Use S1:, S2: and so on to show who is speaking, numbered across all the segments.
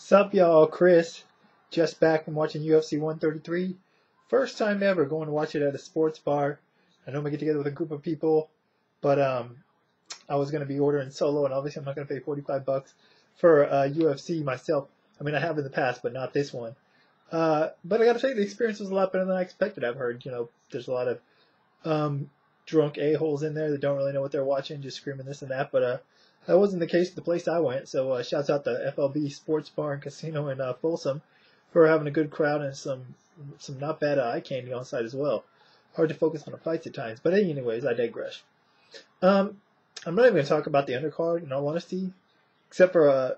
S1: Sup, y'all? Chris, just back from watching UFC 133. First time ever going to watch it at a sports bar. I normally get together with a group of people, but I was going to be ordering solo, and obviously I'm not going to pay $45 for UFC myself. I mean, I have in the past, but not this one. But I got to say, the experience was a lot better than I expected. I've heard, there's a lot of drunk a-holes in there that don't really know what they're watching, just screaming this and that, but that wasn't the case at the place I went, so shouts out to FLB Sports Bar and Casino in Folsom for having a good crowd and some not bad eye candy on site as well. Hard to focus on the fights at times, but anyways, I digress. I'm not even going to talk about the undercard, in all honesty, except for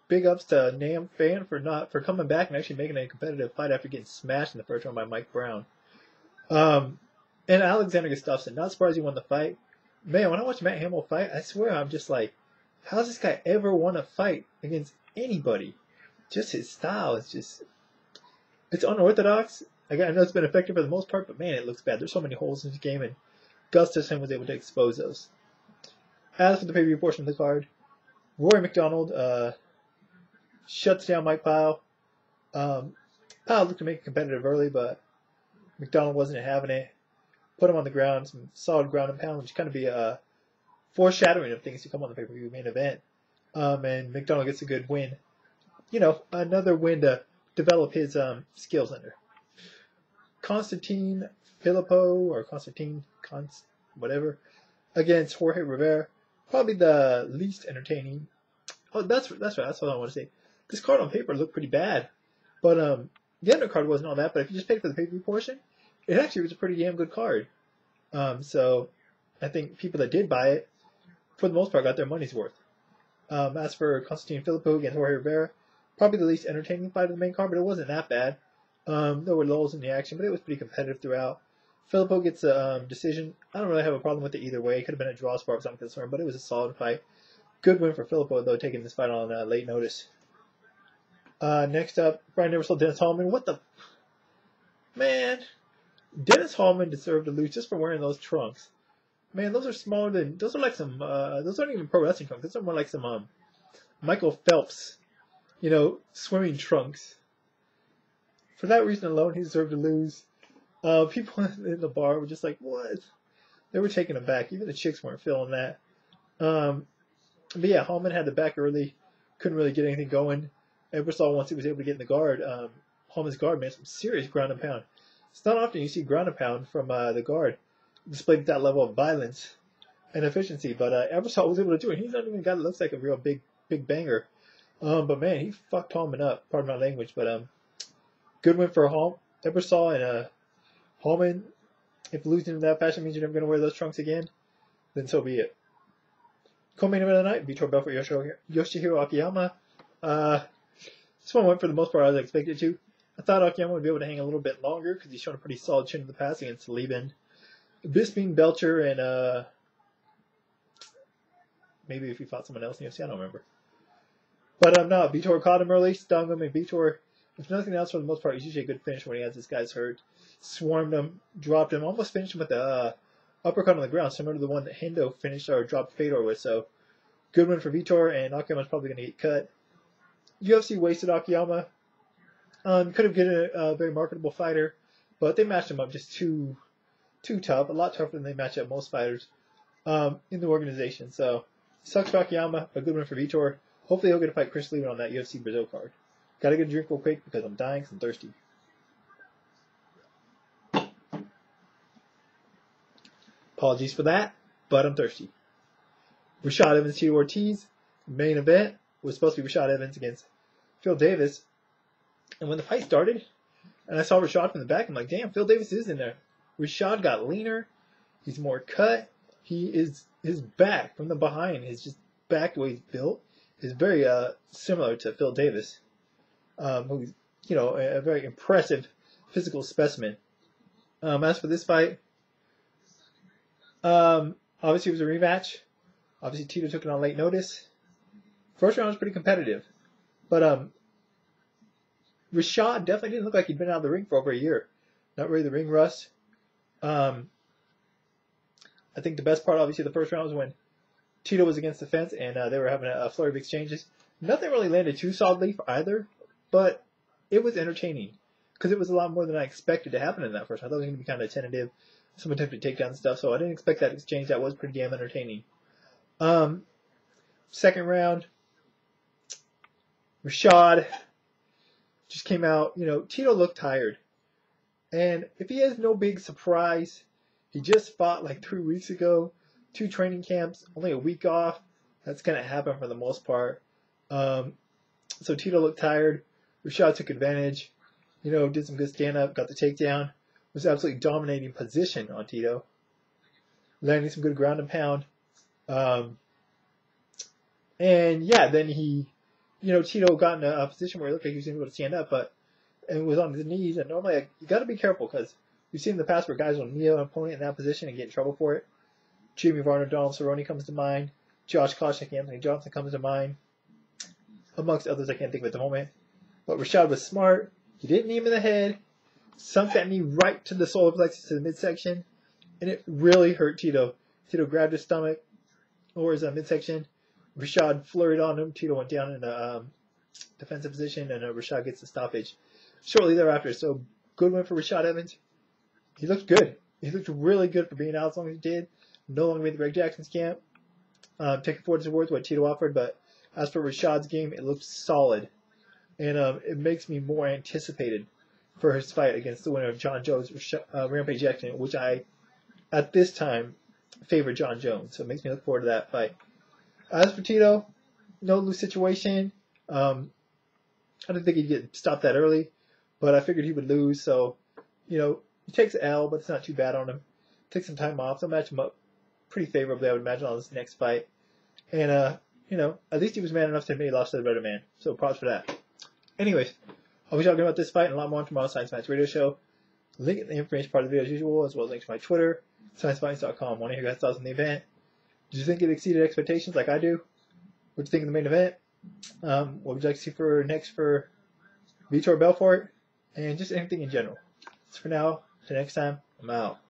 S1: big ups to Nam Fan for coming back and actually making a competitive fight after getting smashed in the first round by Mike Brown. And Alexander Gustafsson, not surprised he won the fight. Man, when I watch Matt Hamill fight, I swear I'm just like, how's this guy ever won a fight against anybody? Just his style is just, it's unorthodox. I know it's been effective for the most part, but man, it looks bad. There's so many holes in his game, and Gustafsson was able to expose those. As for the pay-per-view portion of the card, Rory McDonald shuts down Mike Pyle. Pyle looked to make it competitive early, but McDonald wasn't having it. Put him on the ground, some solid ground and pound, which kind of be a foreshadowing of things to come on the pay-per-view main event. And McDonald gets a good win. Another win to develop his skills under. Constantine whatever, against Jorge Rivera. Probably the least entertaining. Oh, that's right. That's what I want to say. This card on paper looked pretty bad, but the undercard wasn't all that. But if you just paid for the pay-per-view portion, it actually was a pretty damn good card. So I think people that did buy it, for the most part, got their money's worth. As for Constantine Philippou against Jorge Rivera, probably the least entertaining fight of the main card, but it wasn't that bad. There were lulls in the action, but it was pretty competitive throughout. Philippou gets a decision. I don't really have a problem with it either way. It could have been a draw as far as I'm concerned, but it was a solid fight. Good win for Philippou, though, taking this fight on late notice. Next up, Brian Neversole, Dennis Hallman. What the... Man... Dennis Hallman deserved to lose just for wearing those trunks. Man, those are smaller than... Those are like some... those aren't even pro wrestling trunks. Those are more like some Michael Phelps, swimming trunks. For that reason alone, he deserved to lose. People in the bar were just like, what? They were taken aback. Even the chicks weren't feeling that. But yeah, Hallman had the back early. Couldn't really get anything going. Ebersol, once he was able to get in the guard, Hallman's guard made some serious ground and pound. It's not often you see ground and pound from the guard displayed at that level of violence and efficiency, but Ebersol was able to do it. He's not even a guy that looks like a real big banger. But man, he fucked Hallman up. Pardon my language, but good win for Ebersol and Hallman. If losing in that fashion means you're never going to wear those trunks again, then so be it. Co-main event of the night, Vitor Belfort Yoshihiro Akiyama. This one went for the most part as I expected to. I thought Akiyama would be able to hang a little bit longer because he's shown a pretty solid chin in the past against Lieben. Bisping, Belcher, and maybe if he fought someone else in the UFC, I don't remember. But no, Vitor caught him early, stung him, and Vitor, if nothing else, for the most part, he's usually a good finish when he has his guys hurt. Swarmed him, dropped him, almost finished him with the uppercut on the ground, similar to the one that Hendo finished or dropped Fedor with. So, good win for Vitor, and Akiyama's probably going to get cut. UFC wasted Akiyama. Could have given a very marketable fighter, but they matched him up just too tough, a lot tougher than they match up most fighters in the organization. So, sucks for Akiyama, a good win for Vitor. Hopefully he'll get to fight Chris Lieben on that UFC Brazil card. Gotta get a drink real quick because I'm dying because I'm thirsty. Apologies for that, but I'm thirsty. Rashad Evans, Tito Ortiz. Main event was supposed to be Rashad Evans against Phil Davis. And when the fight started, and I saw Rashad from the back, I'm like, damn, Phil Davis is in there. Rashad got leaner. He's more cut. His back from the behind, his just back the way he's built, is very similar to Phil Davis, who's a very impressive physical specimen. As for this fight, obviously it was a rematch. Obviously Tito took it on late notice. First round was pretty competitive, but Rashad definitely didn't look like he'd been out of the ring for over a year. Not really the ring rust. I think the best part, obviously, of the first round was when Tito was against the fence and they were having a flurry of exchanges. Nothing really landed too solidly for either, but it was entertaining because it was a lot more than I expected to happen in that first. I thought it was going to be kind of tentative, some attempted takedown and stuff, so I didn't expect that exchange. That was pretty damn entertaining. Second round, Rashad just came out. Tito looked tired. And if he has no big surprise, he just fought like 3 weeks ago, 2 training camps, only a week off. That's going to happen for the most part. So Tito looked tired. Rashad took advantage. Did some good stand-up, got the takedown. Was absolutely dominating position on Tito. Landing some good ground and pound. And yeah, then Tito got in a position where he looked like he was able to stand up, and was on his knees. And normally, you got to be careful because we've seen in the past where guys will kneel an opponent in that position and get in trouble for it. Jimmy Varner, Donald Cerrone comes to mind. Josh Koscheck, Anthony Johnson comes to mind. Amongst others I can't think of at the moment. But Rashad was smart. He didn't knee him in the head. Sunk that knee right to the solar plexus to the midsection. And it really hurt Tito. Tito grabbed his stomach or his midsection. Rashad flurried on him. Tito went down in a defensive position, and Rashad gets the stoppage shortly thereafter. So good win for Rashad Evans. He looked good. He looked really good for being out as long as he did. No longer made the Greg Jackson's camp. Taking forward towards what Tito offered, but as for Rashad's game, it looked solid. And it makes me more anticipated for his fight against the winner of John Jones, Rampage Jackson, which I, at this time, favor John Jones. So it makes me look forward to that fight. As for Tito, no lose situation. I didn't think he'd get stopped that early, but I figured he would lose. So, he takes an L, but it's not too bad on him. Takes some time off. So match him up pretty favorably, I would imagine, on this next fight. And, at least he was man enough to admit he lost to the better man. So props for that. Anyways, I'll be talking about this fight and a lot more on tomorrow's Science Fights radio show. Link in the information part of the video as usual, as well as links to my Twitter, ScienceFights.com. Want to hear your guys' thoughts on the event? Did you think it exceeded expectations like I do? What do you think of the main event? What would you like to see next for Vitor Belfort? And just anything in general. So for now, until next time, I'm out.